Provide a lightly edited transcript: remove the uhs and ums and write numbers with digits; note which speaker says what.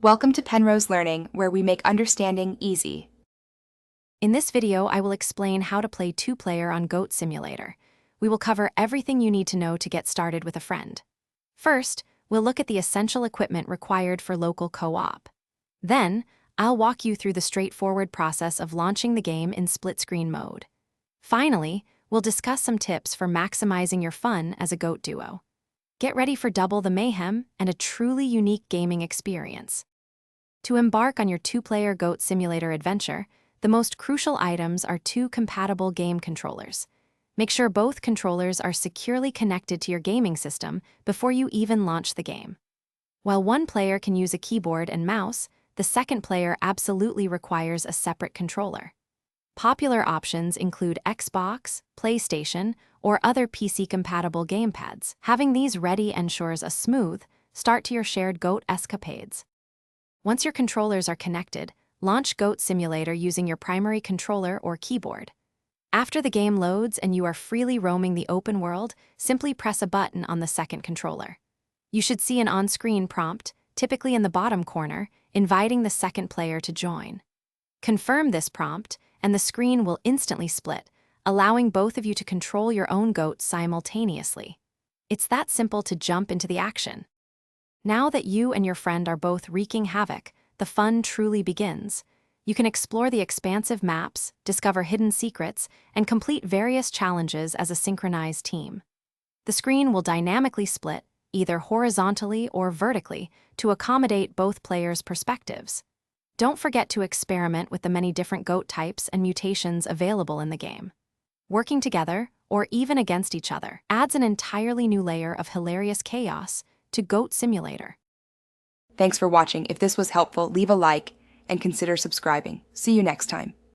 Speaker 1: Welcome to Penrose Learning, where we make understanding easy.
Speaker 2: In this video, I will explain how to play two-player on Goat Simulator. We will cover everything you need to know to get started with a friend. First, we'll look at the essential equipment required for local co-op. Then, I'll walk you through the straightforward process of launching the game in split-screen mode. Finally, we'll discuss some tips for maximizing your fun as a goat duo. Get ready for double the mayhem and a truly unique gaming experience. To embark on your two-player Goat Simulator adventure, the most crucial items are two compatible game controllers. Make sure both controllers are securely connected to your gaming system before you even launch the game. While one player can use a keyboard and mouse, the second player absolutely requires a separate controller. Popular options include Xbox, PlayStation, or other PC-compatible gamepads. Having these ready ensures a smooth start to your shared Goat escapades. Once your controllers are connected, launch Goat Simulator using your primary controller or keyboard. After the game loads and you are freely roaming the open world, simply press a button on the second controller. You should see an on-screen prompt, typically in the bottom corner, inviting the second player to join. Confirm this prompt, and the screen will instantly split, allowing both of you to control your own goat simultaneously. It's that simple to jump into the action. Now that you and your friend are both wreaking havoc, the fun truly begins. You can explore the expansive maps, discover hidden secrets, and complete various challenges as a synchronized team. The screen will dynamically split, either horizontally or vertically, to accommodate both players' perspectives. Don't forget to experiment with the many different goat types and mutations available in the game. Working together, or even against each other, adds an entirely new layer of hilarious chaos to Goat Simulator.
Speaker 1: Thanks for watching. If this was helpful, leave a like and consider subscribing. See you next time.